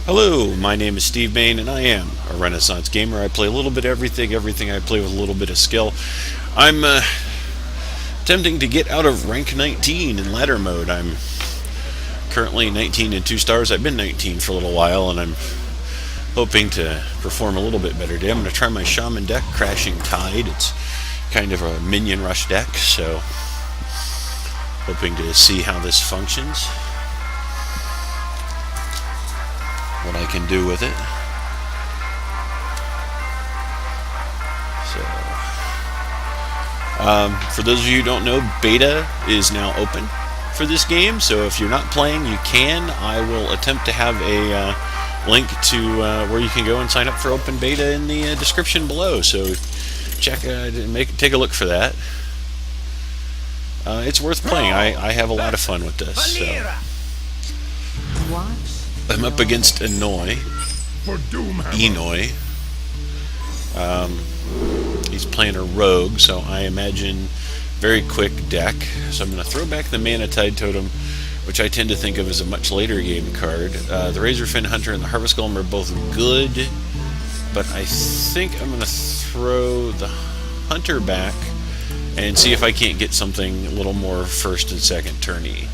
Hello, my name is Steve Mayne, and I am a Renaissance gamer. I play a little bit of everything I play with a little bit of skill. I'm attempting to get out of rank 19 in ladder mode. I'm currently 19 and 2 stars. I've been 19 for a little while, and I'm hoping to perform a little bit better today. I'm going to try my Shaman deck, Crashing Tide. It's kind of a minion rush deck, so hoping to see how this functions. What I can do with it. So, for those of you who don't know, beta is now open for this game. So if you're not playing, you can. I will attempt to have a link to where you can go and sign up for open beta in the description below. So check, take a look for that. It's worth playing. I have a lot of fun with this. So. I'm up against Enoy. He's playing a rogue, so I imagine very quick deck. So I'm going to throw back the Mana Tide Totem, which I tend to think of as a much later game card. The Razorfin Hunter and the Harvest Golem are both good, but I think I'm going to throw the Hunter back and see if I can't get something a little more first and second turny.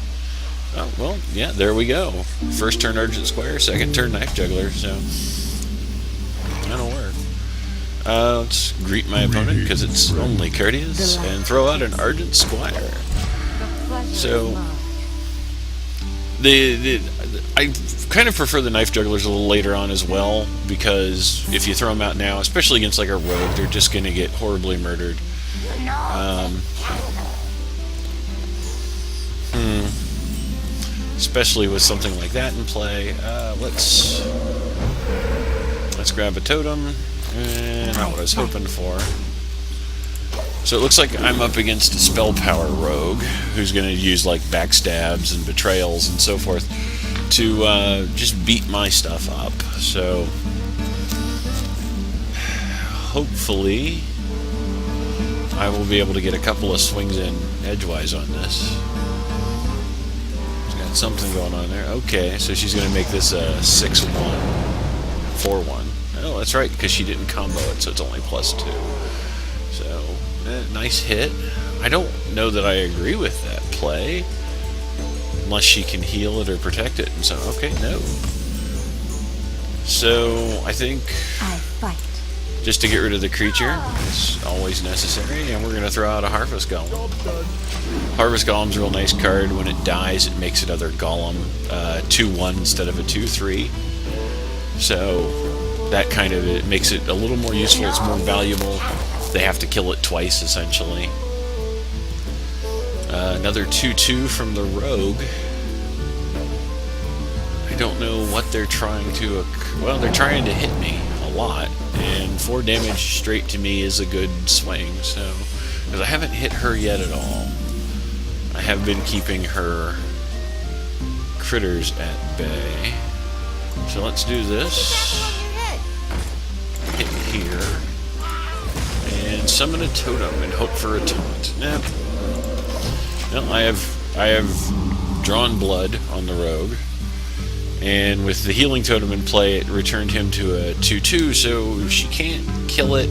Oh, well, yeah, there we go. First turn Argent Squire, second turn Knife Juggler, so that'll work. Let's greet my opponent because it's only courteous and throw out an Argent Squire. So, I kind of prefer the Knife Jugglers a little later on as well, because if you throw them out now, especially against like a rogue, they're just going to get horribly murdered. Especially with something like that in play. Let's grab a totem, and not what I was hoping for. So it looks like I'm up against a spell power rogue who's going to use like backstabs and betrayals and so forth to just beat my stuff up. So hopefully I will be able to get a couple of swings in edgewise on this. Something going on there. Okay, so she's going to make this a 6-1, 4-1. Oh, that's right, because she didn't combo it, so it's only +2. So, nice hit. I don't know that I agree with that play, unless she can heal it or protect it. And so, okay, no. So, I think just to get rid of the creature, it's always necessary, and we're going to throw out a Harvest Golem. Harvest Golem's a real nice card. When it dies, it makes another Golem 2-1 instead of a 2-3. So that kind of it makes it a little more useful. It's more valuable. They have to kill it twice, essentially. Another 2-2 from the Rogue. I don't know what they're trying to... Well, they're trying to hit me a lot, and 4 damage straight to me is a good swing. So, because I haven't hit her yet at all. I have been keeping her critters at bay. So let's do this. Hit here. And summon a totem and hope for a taunt. Nah. No, I have drawn blood on the rogue. And with the healing totem in play, it returned him to a 2-2, so she can't kill it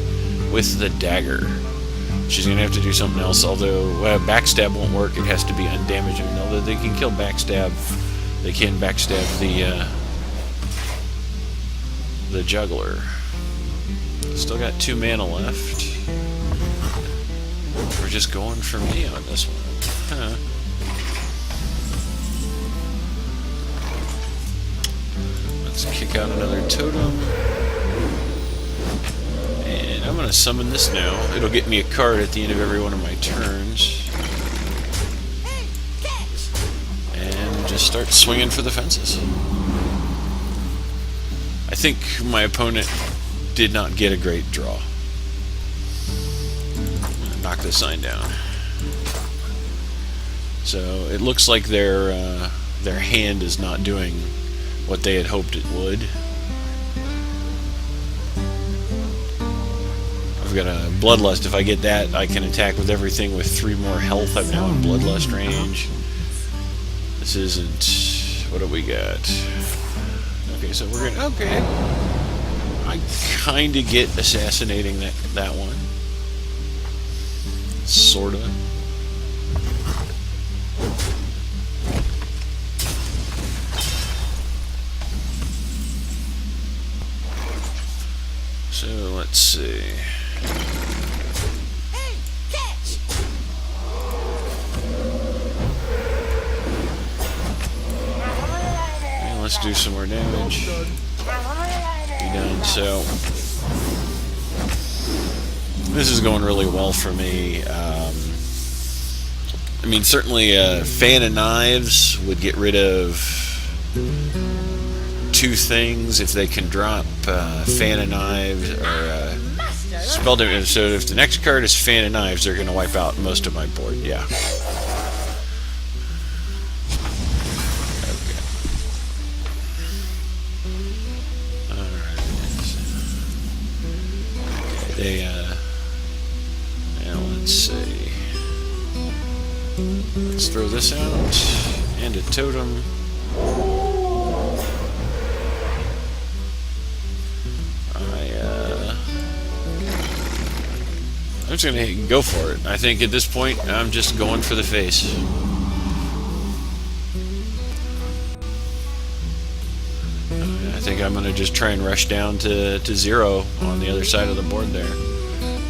with the dagger. She's going to have to do something else, although backstab won't work. It has to be undamaging. Although they can kill backstab, they can backstab the juggler. Still got 2 mana left. We're just going for me on this one. Huh. Let's kick out another totem. And I'm going to summon this now. It'll get me a card at the end of every one of my turns. And just start swinging for the fences. I think my opponent did not get a great draw. I'm going to knock this sign down. So it looks like their hand is not doing what they had hoped it would. I've got a Bloodlust. If I get that, I can attack with everything with 3 more health. I'm now in Bloodlust range. This isn't... What do we got? Okay, so we're gonna. Okay, I kind of get assassinating that one, sorta. So let's see. And let's do some more damage. Be done. So this is going really well for me. I mean, certainly a Fan of Knives would get rid of two things if they can drop Fan of Knives or Spell Damage. So if the next card is Fan of Knives, they're going to wipe out most of my board. Yeah. Okay. Alright. Okay, now let's see. Let's throw this out and a totem. I'm just going to go for it. I think at this point, I'm just going for the face. I think I'm going to just try and rush down to 0 on the other side of the board there.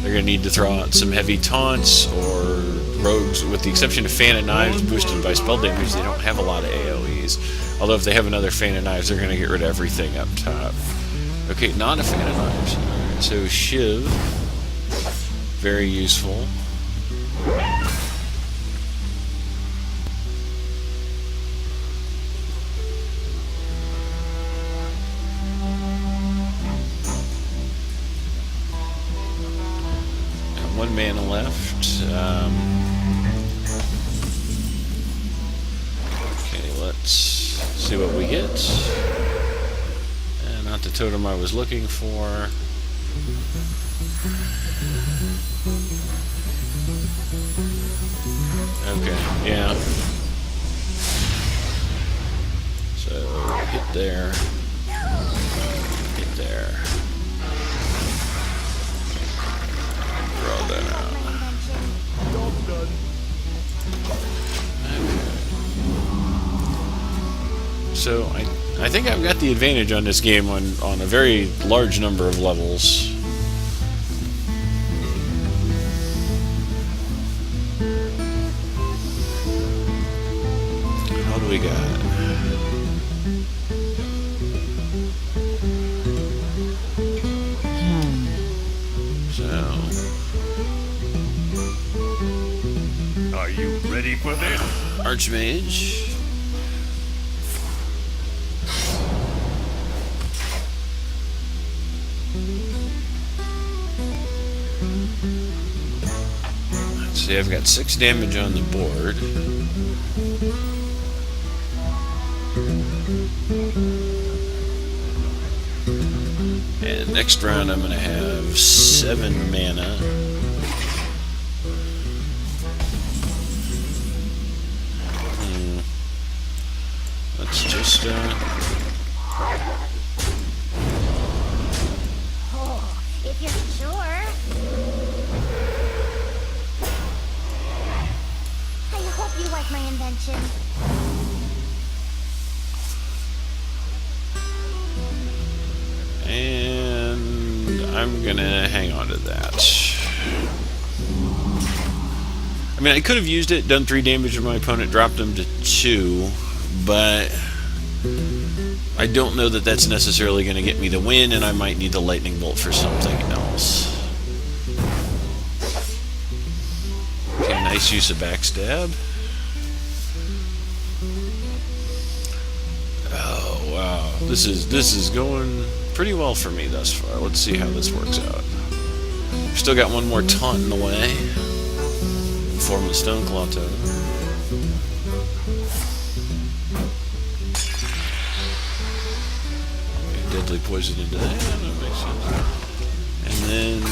They're going to need to throw out some heavy taunts or rogues, with the exception of Fan of Knives boosted by spell damage. They don't have a lot of AoEs. Although if they have another Fan of Knives, they're going to get rid of everything up top. Okay, not a Fan of Knives. Alright, so Shiv. Very useful. And 1 mana left. Okay, let's see what we get. And not the totem I was looking for. Okay, yeah. So, hit there. Hit there. Draw that out. Okay. So, I think I've got the advantage on this game on a very large number of levels. What do we got? So, are you ready for this? Archmage. Let's see, I've got 6 damage on the board. And next round I'm going to have 7 mana. Let's just Oh, if you're sure. I hope you like my invention. and I'm going to hang on to that. I mean, I could have used it, done 3 damage to my opponent, dropped him to 2, but I don't know that that's necessarily going to get me the win, and I might need the lightning bolt for something else. Okay, nice use of backstab. Oh wow, this is going pretty well for me thus far. Let's see how this works out. Still got one more taunt in the way. Form the Stone Claw Totem. Deadly poison into that. Yeah, that makes sense. And then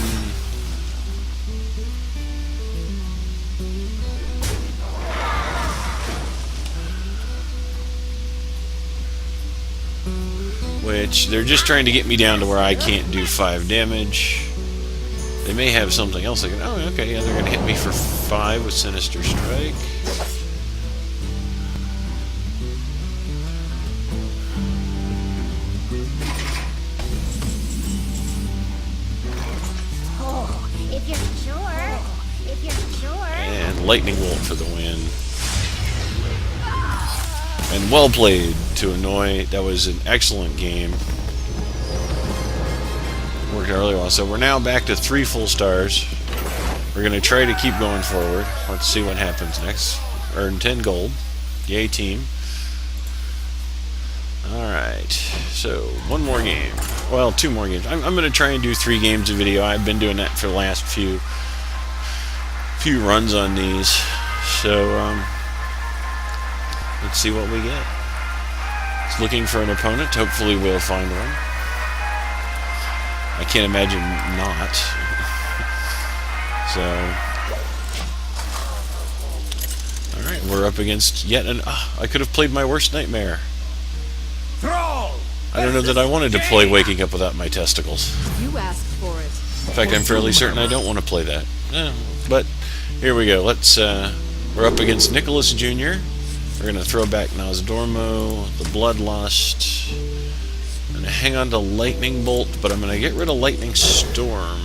which they're just trying to get me down to where I can't do 5 damage. They may have something else. Oh, okay, yeah, they're going to hit me for 5 with Sinister Strike. Oh, if you're sure. If you're sure. And Lightning Bolt for the win. And well played to annoy. That was an excellent game. Worked out really well. So we're now back to 3 full stars. We're going to try to keep going forward. Let's see what happens next. Earn 10 gold. Yay, team. Alright. So, 1 more game. Well, 2 more games. I'm going to try and do 3 games of video. I've been doing that for the last few runs on these. So, let's see what we get. It's looking for an opponent. Hopefully we'll find one. I can't imagine not. So, alright, we're up against yet an... I could have played my worst nightmare. I don't know that I wanted to play waking up without my testicles. You asked for it. In fact, I'm fairly certain I don't want to play that. But, here we go. Let's, we're up against Nicholas Jr. We're going to throw back Nozdormo, the Bloodlust. I'm going to hang on to Lightning Bolt, but I'm going to get rid of Lightning Storm.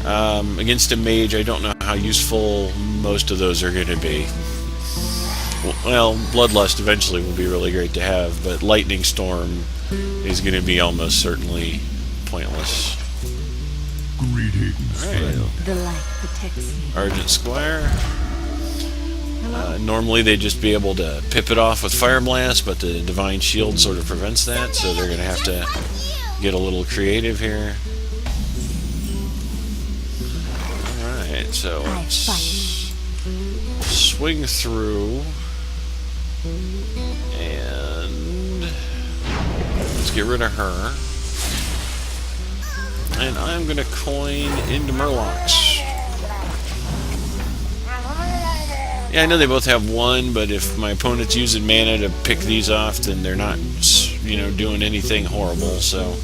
Against a mage, I don't know how useful most of those are going to be. Well, Bloodlust eventually will be really great to have, but Lightning Storm is going to be almost certainly pointless. Greetings, Alright. The light protects me. Argent Squire. Normally they'd just be able to pip it off with Fire Blast, but the Divine Shield sort of prevents that, so they're going to have to get a little creative here. Alright, so let's swing through, and let's get rid of her. And I'm going to coin into Murlocs. Yeah, I know they both have 1, but if my opponent's using mana to pick these off, then they're not, you know, doing anything horrible, so...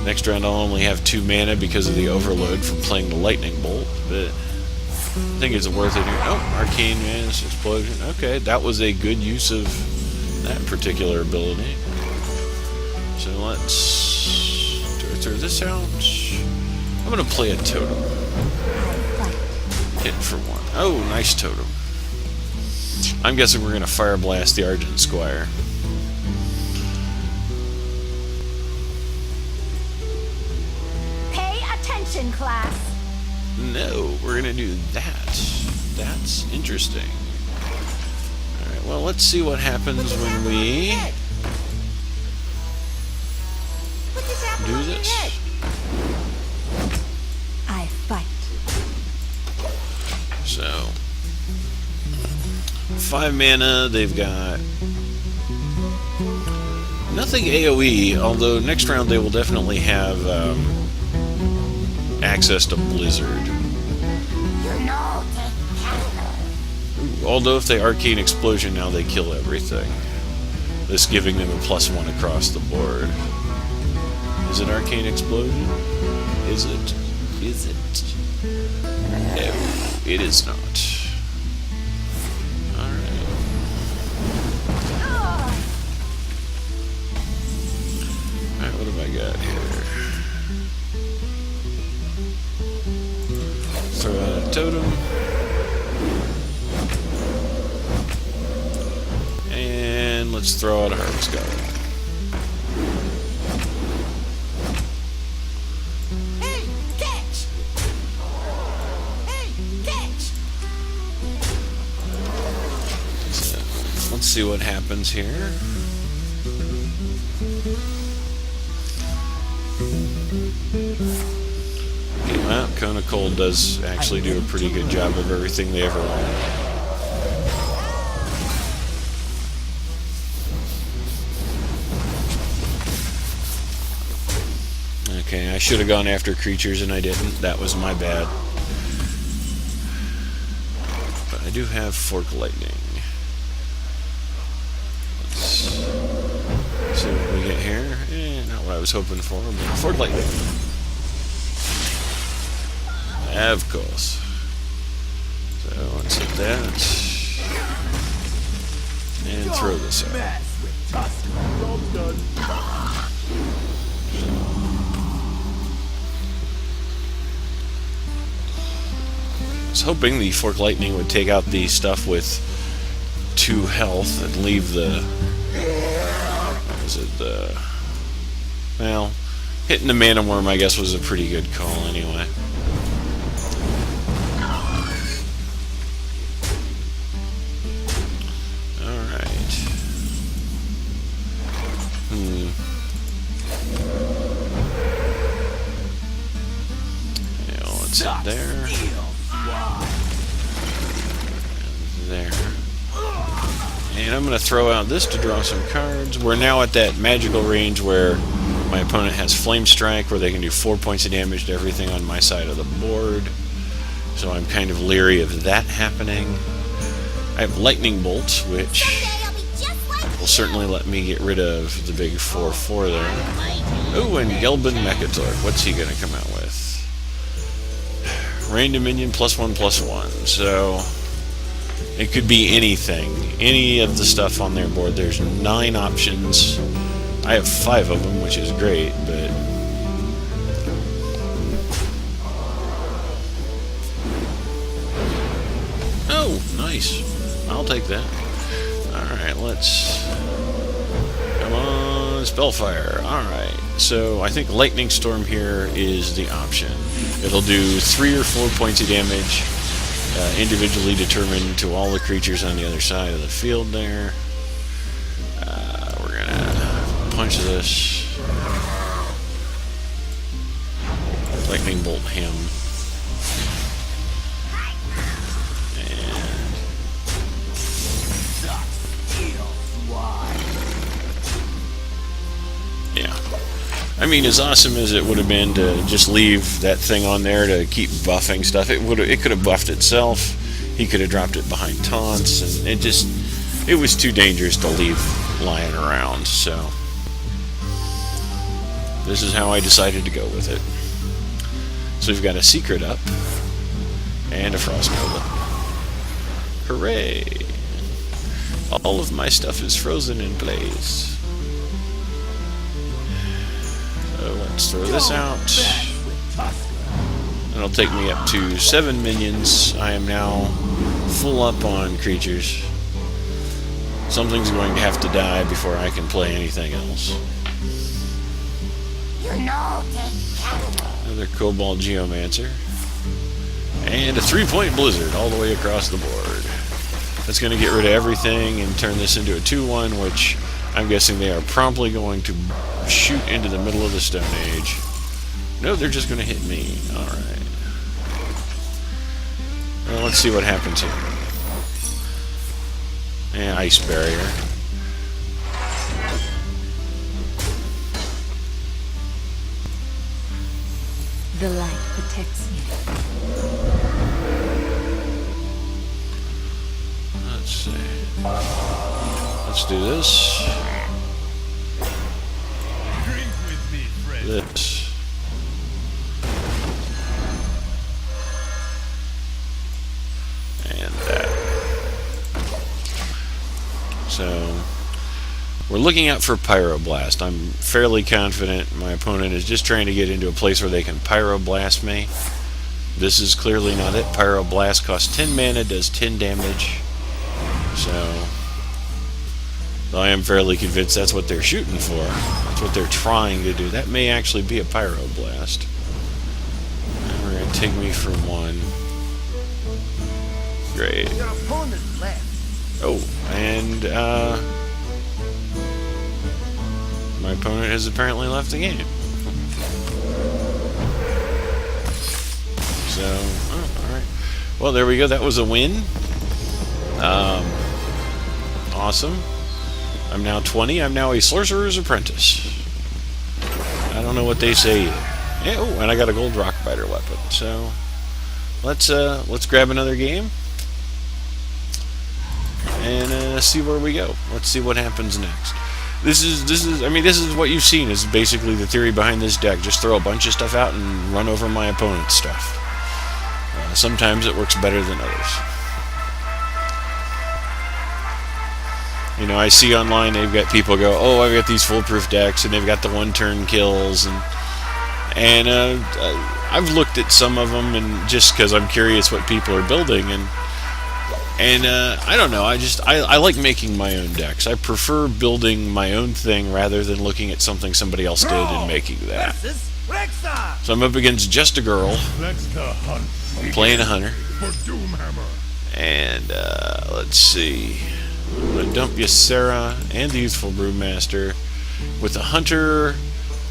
Next round I'll only have 2 mana because of the overload from playing the Lightning Bolt, but I think it's worth it here. Oh, Arcane Manus Explosion. Okay, that was a good use of that particular ability. So let's... do I throw this out? I'm going to play a Totem. Hit for 1. Oh, nice Totem. I'm guessing we're going to Fire Blast the Argent Squire. Pay attention, class. No, we're going to do that. That's interesting. Alright, well, let's see what happens when we do this. I fight. So, 5 mana, they've got nothing AoE, although next round they will definitely have access to Blizzard. Although if they Arcane Explosion now, they kill everything. This giving them a +1 across the board. Is it Arcane Explosion? Is it? Is it? No, it is not. Alright. Alright, what have I got here? Throw out a Totem. And let's throw out a Hearthstone. Let's see what happens here. Okay, well, Kona Cold does actually do a pretty good job of everything they ever wanted. Okay, I should have gone after creatures and I didn't. That was my bad. But I do have Fork Lightning. what I was hoping for, but Ford Lightning. Of course. So let's hit that. And throw this out. I was hoping the Fork Lightning would take out the stuff with 2 health and leave the... What was it? Well, hitting the Mana Worm, I guess, was a pretty good call anyway. There. And there. And I'm going to throw out this to draw some cards. We're now at that magical range where my opponent has Flame Strike, where they can do 4 points of damage to everything on my side of the board. So I'm kind of leery of that happening. I have Lightning Bolt, which will certainly let me get rid of the big 4/4 there. Oh, and Gelbin Mechatork. What's he going to come out with? Rain Dominion +1/+1, so it could be anything. Any of the stuff on their board. There's 9 options. I have 5 of them, which is great, but... Oh, nice. I'll take that. Alright, let's... Come on, Spellfire. Alright, so I think Lightning Storm here is the option. It'll do 3 or 4 points of damage, individually determined to all the creatures on the other side of the field there. We're gonna punch this. Lightning Bolt him. I mean, as awesome as it would have been to just leave that thing on there to keep buffing stuff, it could have buffed itself. He could have dropped it behind taunts, and it was too dangerous to leave lying around. So this is how I decided to go with it. So we've got a Secret up and a Frost Nova. Hooray! All of my stuff is frozen in place. Let's throw this out. That'll take me up to 7 minions. I am now full up on creatures. Something's going to have to die before I can play anything else. Another Cobalt Geomancer. And a 3-point Blizzard all the way across the board. That's going to get rid of everything and turn this into a 2/1, which I'm guessing they are promptly going to shoot into the middle of the Stone Age. No, they're just going to hit me. Alright. Well, let's see what happens here. And Ice Barrier. The light protects you. Let's see. Let's do this. This. And that. So, we're looking out for Pyroblast. I'm fairly confident my opponent is just trying to get into a place where they can Pyroblast me. This is clearly not it. Pyroblast costs 10 mana, does 10 damage. So, I am fairly convinced that's what they're shooting for. That's what they're trying to do. That may actually be a Pyroblast. And we're going to take me for 1. Great. Oh, and my opponent has apparently left the game. So, oh, alright. Well, there we go. That was a win. Awesome. I'm now 20. I'm now a Sorcerer's Apprentice. I don't know what they say either. Yeah, oh, and I got a Gold Rockbiter weapon. So, let's grab another game and see where we go. Let's see what happens next. this is I mean, this is what you've seen is basically the theory behind this deck. Just throw a bunch of stuff out and run over my opponent's stuff. Sometimes it works better than others. You know, I see online they've got people go, oh, I've got these foolproof decks, and they've got the one-turn kills, and I've looked at some of them, and just because I'm curious what people are building, and I don't know, I like making my own decks. I prefer building my own thing rather than looking at something somebody else did and making that. So I'm up against just a girl, playing a hunter, and let's see. I'm going to dump Ysera and the Youthful Brewmaster. With the Hunter,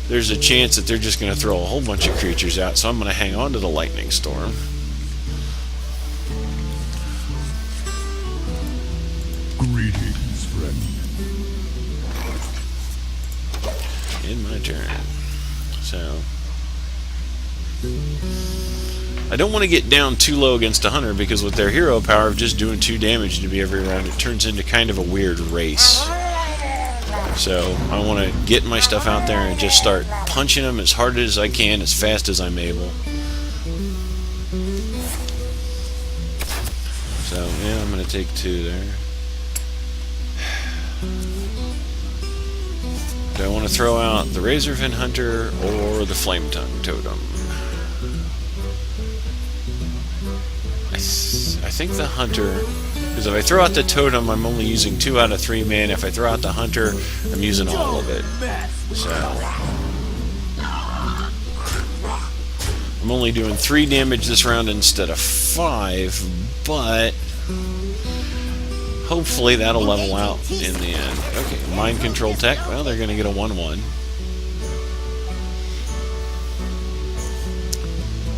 there's a chance that they're just going to throw a whole bunch of creatures out, so I'm going to hang on to the Lightning Storm. Greetings, friend. In my turn. So I don't want to get down too low against a Hunter, because with their hero power of just doing 2 damage to me every round, it turns into kind of a weird race. So I want to get my stuff out there and just start punching them as hard as I can, as fast as I'm able. So yeah, I'm going to take 2 there. Do I want to throw out the Razorfin Hunter or the Flame Tongue Totem? I think the Hunter, because if I throw out the Totem, I'm only using 2 out of 3 mana. If I throw out the Hunter, I'm using all of it. So I'm only doing 3 damage this round instead of 5, but hopefully that'll level out in the end. Okay, Mind Control Tech. Well, they're going to get a 1/1.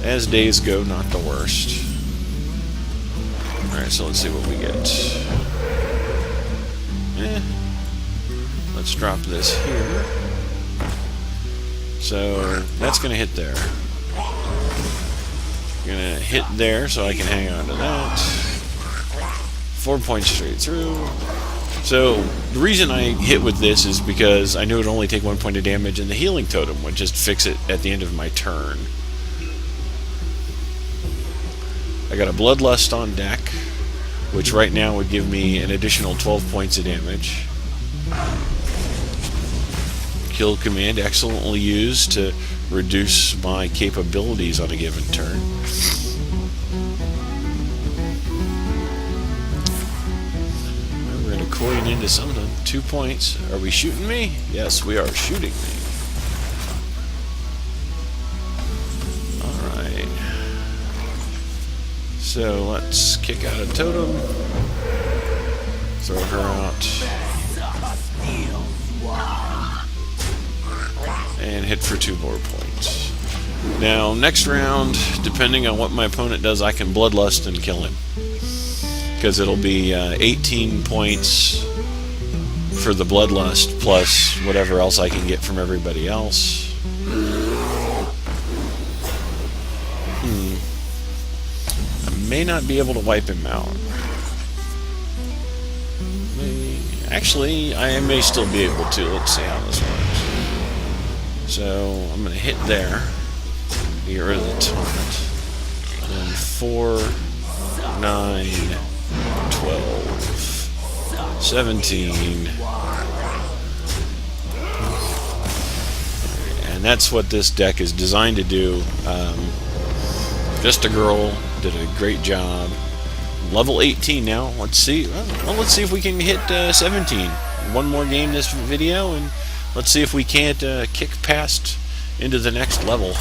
As days go, not the worst. Alright, so let's see what we get. Let's drop this here. So that's going to hit there. Going to hit there so I can hang on to that. 4 points straight through. So the reason I hit with this is because I knew it would only take 1 point of damage, and the Healing Totem would just fix it at the end of my turn. I got a Bloodlust on deck, which right now would give me an additional 12 points of damage. Kill command, excellently used to reduce my capabilities on a given turn. We're going to coin into something. 2 points. Are we shooting me? Yes, we are shooting me. Alright. So let's kick out a totem. Throw her out. And hit for 2 more points. Now, next round, depending on what my opponent does, I can Bloodlust and kill him. Because it'll be 18 points for the Bloodlust, plus whatever else I can get from everybody else. I may not be able to wipe him out. Actually, I may still be able to. Let's see how this works. So, I'm going to hit there. Get rid of the taunt. And 4, 9, 12, 17. And that's what this deck is designed to do. Just a Girl did a great job. Level 18 now. Let's see. Well, let's see if we can hit 17. One more game this video, and let's see if we can't kick past into the next level.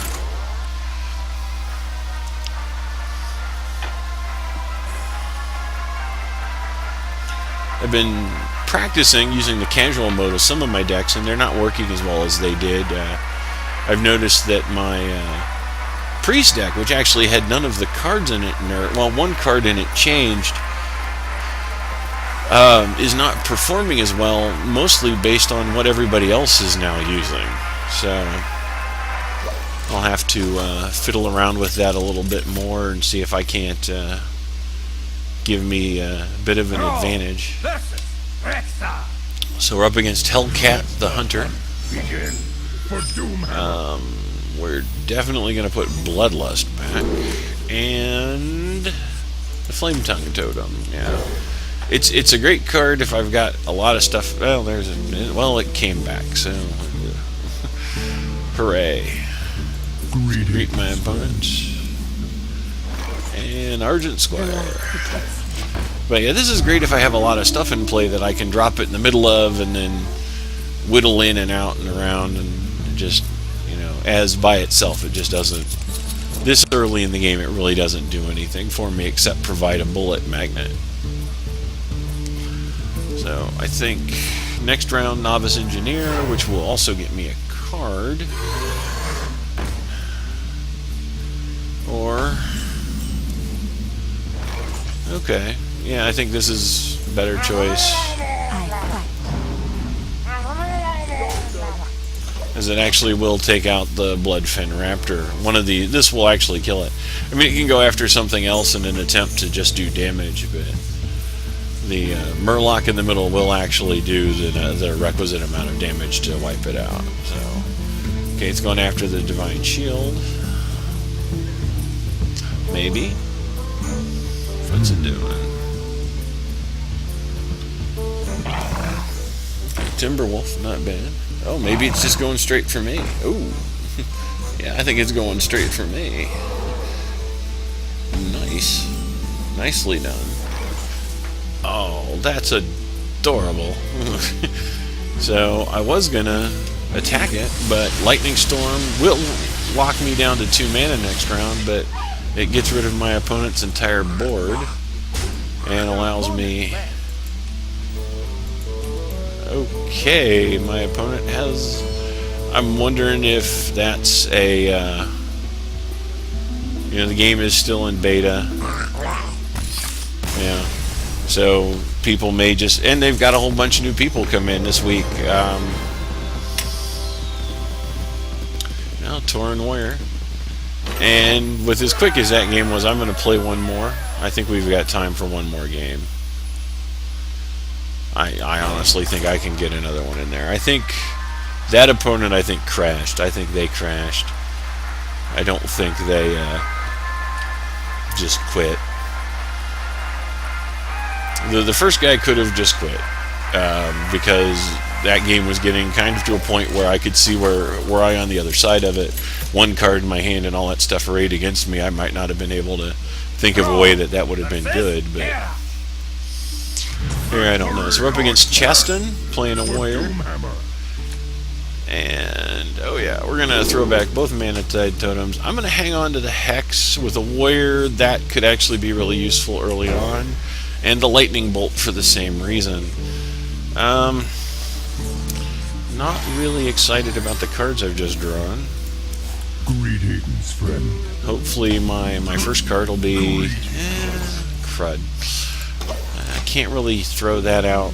I've been practicing using the casual mode of some of my decks, and they're not working as well as they did. I've noticed that my Priest deck, which actually had none of the cards in it, well, one card in it changed, is not performing as well, mostly based on what everybody else is now using. So I'll have to fiddle around with that a little bit more and see if I can't give me a bit of an advantage. So we're up against Hellcat the Hunter. Begin for Doomhammer. We're definitely going to put Bloodlust back. And the Flame Tongue Totem, yeah. It's a great card if I've got a lot of stuff. Well, it came back, so hooray. Greet my opponent. And Argent Squire. But yeah, this is great if I have a lot of stuff in play that I can drop it in the middle of and then whittle in and out and around, and just, as by itself, it just doesn't. This early in the game, it really doesn't do anything for me except provide a bullet magnet. So I think next round, Novice Engineer, which will also get me a card. Or, okay, yeah, I think this is a better choice, as it actually will take out the Bloodfin Raptor. This will actually kill it. I mean, it can go after something else in an attempt to just do damage, but the Murloc in the middle will actually do the requisite amount of damage to wipe it out. So, okay, it's going after the Divine Shield. Maybe. What's it doing? Timberwolf, not bad. Oh, maybe it's just going straight for me. Ooh. Yeah, I think it's going straight for me. Nice. Nicely done. Oh, that's adorable. So, I was gonna attack it, but Lightning Storm will lock me down to 2 mana next round, but it gets rid of my opponent's entire board and allows me... Okay, my opponent has... I'm wondering if that's a... the game is still in beta. Yeah. So people may just... And they've got a whole bunch of new people come in this week. Tauren Warrior. And with as quick as that game was, I'm going to play one more. I think we've got time for one more game. I honestly think I can get another one in there. I think that opponent, crashed. I think they crashed. I don't think they just quit. The first guy could have just quit. Because that game was getting kind of to a point where I could see were I on the other side of it, one card in my hand and all that stuff arrayed against me, I might not have been able to think of a way that would have been good, but here I don't know. So we're up against Chaston, playing a warrior. And, oh yeah, we're going to throw back both Mana Tide Totems. I'm going to hang on to the Hex with a warrior. That could actually be really useful early on. And the Lightning Bolt for the same reason. Not really excited about the cards I've just drawn. Greetings, friend. Hopefully my first card will be... crud. I can't really throw that out.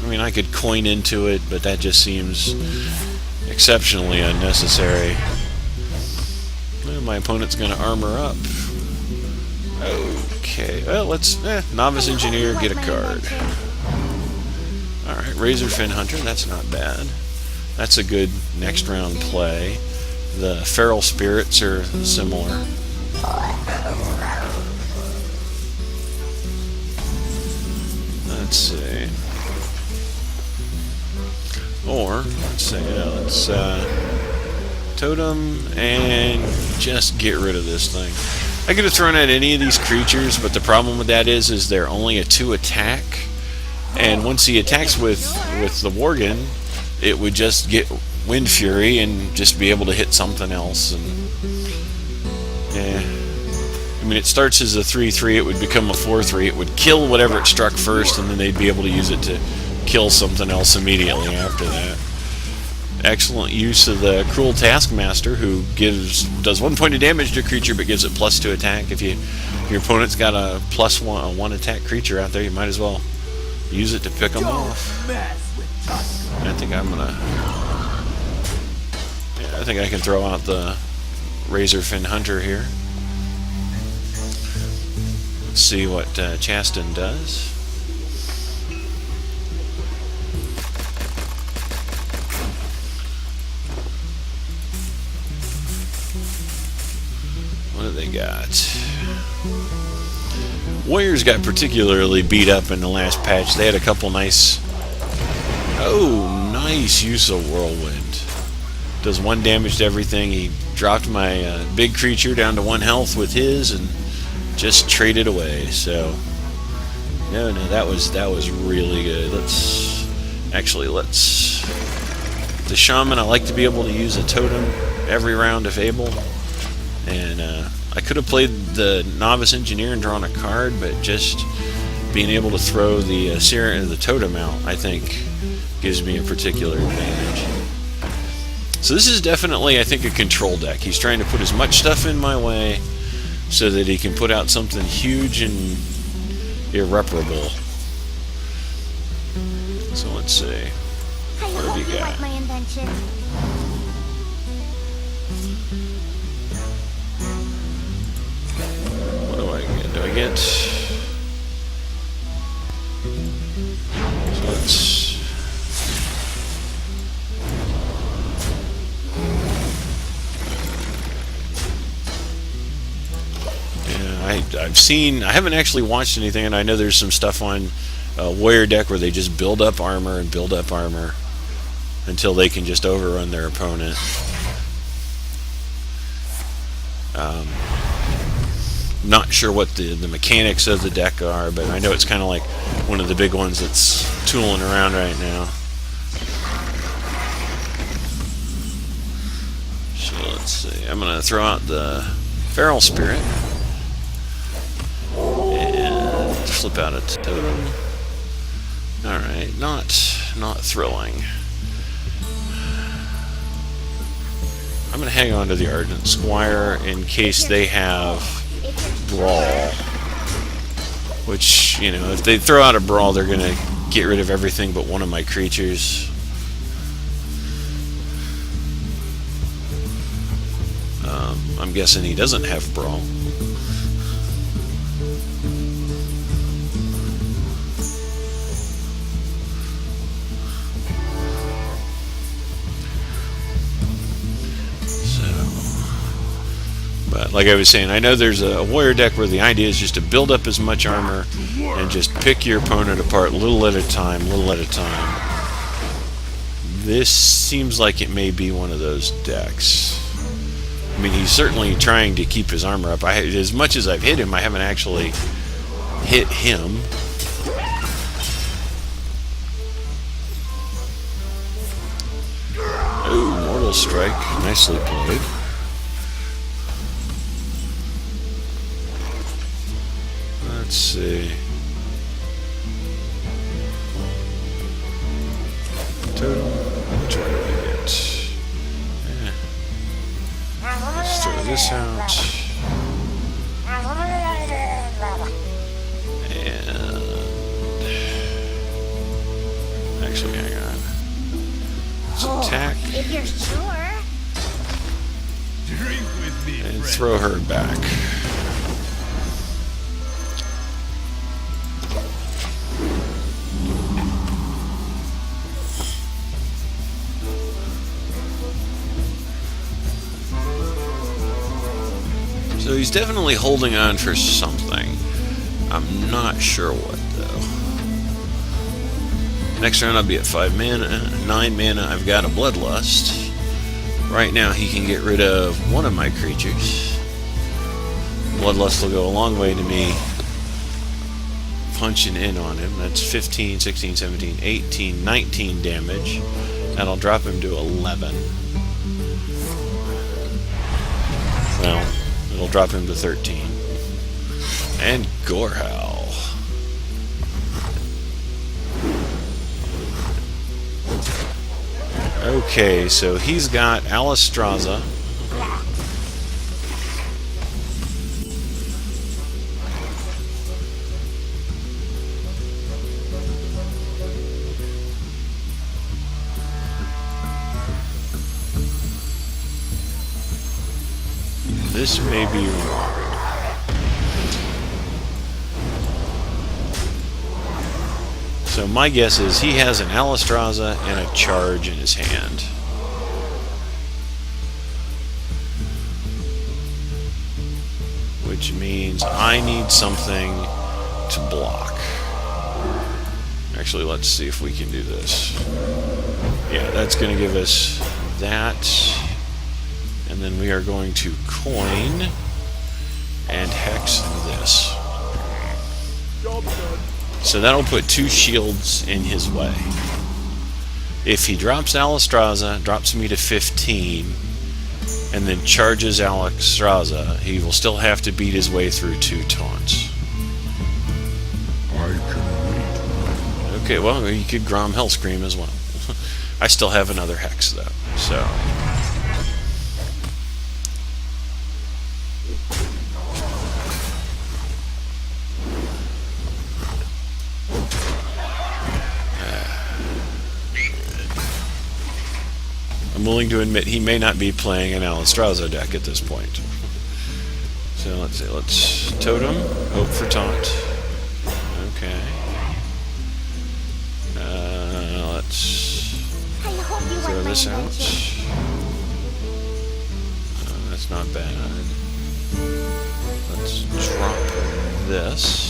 I mean, I could coin into it, but that just seems exceptionally unnecessary. Well, my opponent's going to armor up. Okay, well, let's... Novice Engineer, get a card. Alright, Razorfin Hunter, that's not bad. That's a good next round play. The Feral Spirits are similar. Let's see. Or, let's say, let's Totem and just get rid of this thing. I could have thrown at any of these creatures, but the problem with that is they're only a 2 attack. And once he attacks with the Worgen, it would just get Wind Fury and just be able to hit something else. And yeah, I mean, it starts as a 3/3, it would become a 4/3. It would kill whatever it struck first, and then they'd be able to use it to kill something else immediately after that. Excellent use of the Cruel Taskmaster, who does 1 point of damage to a creature, but gives it +2 attack. If your opponent's got a +1 attack creature out there, you might as well use it to pick them off. I think I'm gonna... Yeah, I think I can throw out the Razorfin Hunter here. Let's see what Chaston does. we got? Warriors got particularly beat up in the last patch. They had a couple nice... Oh, nice use of Whirlwind. Does 1 damage to everything. He dropped my big creature down to 1 health with his and just traded away. So, no, that was really good. Let's... The Shaman, I like to be able to use a totem every round if able. And I could have played the Novice Engineer and drawn a card, but just being able to throw the the totem out, I think, gives me a particular advantage. So this is definitely, I think, a control deck. He's trying to put as much stuff in my way so that he can put out something huge and irreparable. So let's see. I What have hope you you got? like my invention. What do I get? Do I get... So let's... I haven't actually watched anything, and I know there's some stuff on Warrior deck where they just build up armor and build up armor until they can just overrun their opponent. Not sure what the mechanics of the deck are, but I know it's kind of like one of the big ones that's tooling around right now. So let's see. I'm going to throw out the Feral Spirit. Flip out a totem. Alright, not thrilling. I'm going to hang on to the Ardent Squire in case they have Brawl. Which, you know, if they throw out a Brawl, they're going to get rid of everything but one of my creatures. I'm guessing he doesn't have Brawl. But like I was saying, I know there's a warrior deck where the idea is just to build up as much armor and just pick your opponent apart little at a time, little at a time. This seems like it may be one of those decks. I mean, he's certainly trying to keep his armor up. As much as I've hit him, I haven't actually hit him. Ooh, Mortal Strike. Nicely played. Let's see. Totem. Which one do I get? Let's throw this out. And actually, hang on. Let's attack. If you're sure. Drink with me, And friend. throw her back. So he's definitely holding on for something. I'm not sure what, though. Next round I'll be at 5 mana, 9 mana. I've got a Bloodlust. Right now he can get rid of one of my creatures. Bloodlust will go a long way to me punching in on him. That's 15, 16, 17, 18, 19 damage. That'll drop him to 11. Well, it'll drop him to 13. And Gorehowl. Okay, so he's got Alistraza. This may be wrong. So my guess is he has an Alistraza and a charge in his hand. which means I need something to block. Actually, let's see if we can do this. Yeah, that's going to give us that. And then we are going to coin and hex this. So that'll put 2 shields in his way. If he drops Alistraza, drops me to 15, and then charges Alistraza, he will still have to beat his way through 2 taunts. I can wait. Okay, well, you could Grom Hellscream as well. I still have another hex, though, so... I'm willing to admit he may not be playing an Alistraza deck at this point. So let's see, let's Totem, hope for taunt. Okay. Let's I hope you throw like my this out. invention. That's not bad. Let's drop this.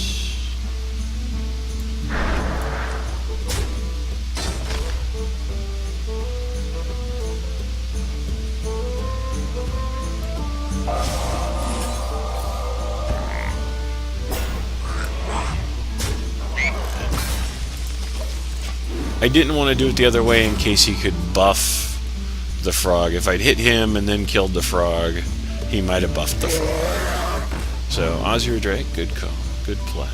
I didn't want to do it the other way in case he could buff the frog. If I'd hit him and then killed the frog, he might have buffed the frog. So, Ozzy Drake, good call. Good play.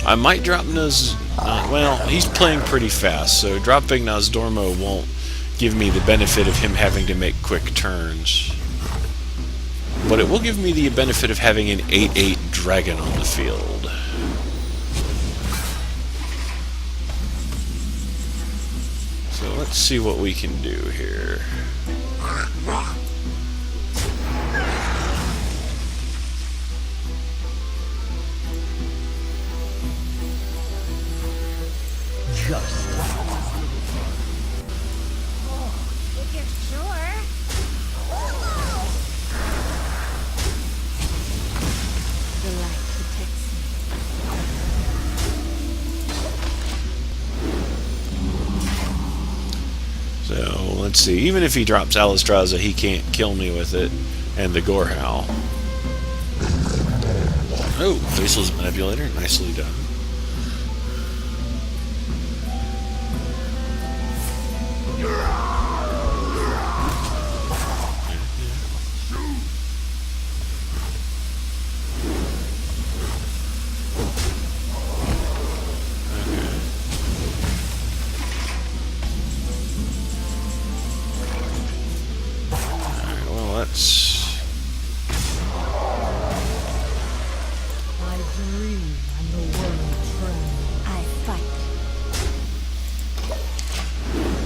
I might drop Naz... well, he's playing pretty fast, so dropping Nozdormo won't give me the benefit of him having to make quick turns. But it will give me the benefit of having an 8/8 dragon on the field. So let's see what we can do here. If you're sure. The light protects me. So let's see. Even if he drops Alistraza, he can't kill me with it. And the Gorehowl. Oh, Faceless Manipulator. Nicely done. I dream and the world trembles. I fight.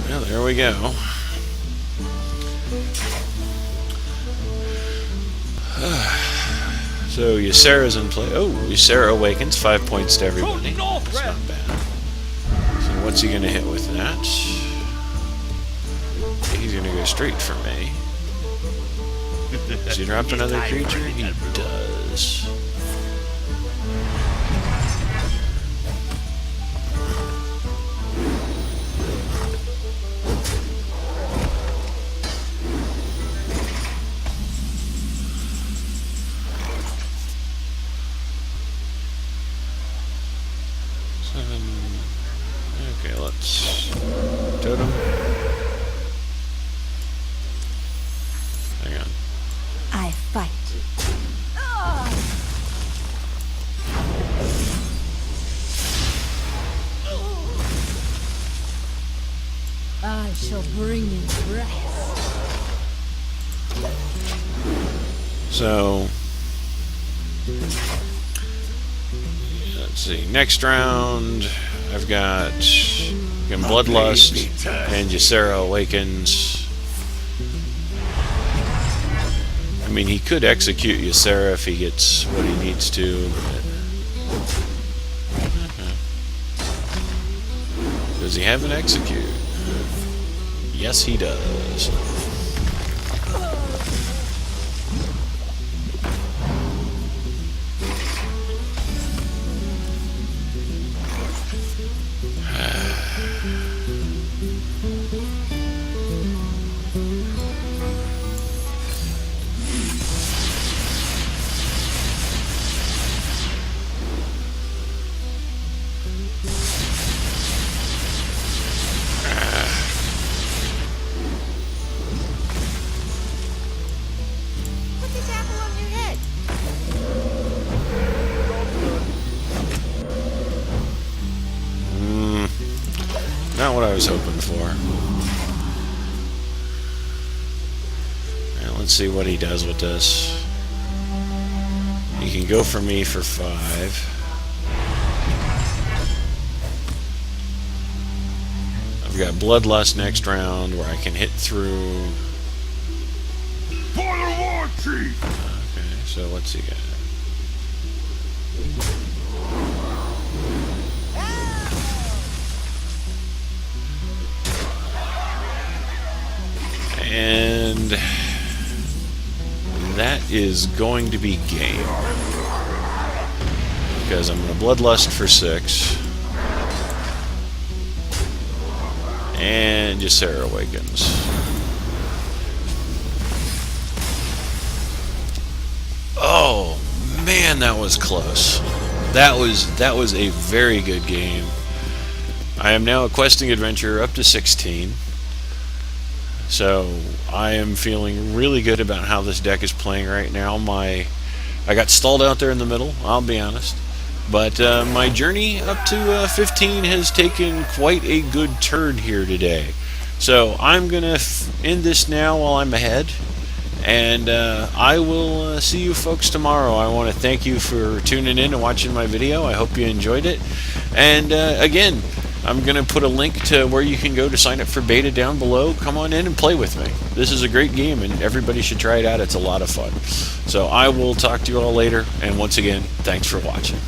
Well, there we go. So Ysera's in play. Oh, Ysera awakens. 5 points to everybody. That's not bad. So what's he going to hit with that? He's going to go straight for me. Does he drop another creature? He does. Okay, let's totem. Hang on. I fight. I shall bring you rest. So let's see. Next round, I've got Bloodlust and Ysera awakens. I mean, he could execute Ysera if he gets what he needs to. But does he have an execute? Yes, he does. Put this apple on your head. Not what I was hoping for. Now let's see what he does with this. He can go for me for 5. I've got Bloodlust next round where I can hit through. For the war chief! Okay, so what's he got? And that is going to be game. Because I'm going to Bloodlust for 6. And Ysera Awakens. Oh man, that was close. That was a very good game. I am now a questing adventurer up to 16. So I am feeling really good about how this deck is playing right now. I got stalled out there in the middle, I'll be honest. But my journey up to 15 has taken quite a good turn here today. So I'm going to end this now while I'm ahead. And I will see you folks tomorrow. I want to thank you for tuning in and watching my video. I hope you enjoyed it. And again, I'm going to put a link to where you can go to sign up for beta down below. Come on in and play with me. This is a great game, and everybody should try it out. It's a lot of fun. So I will talk to you all later. And once again, thanks for watching.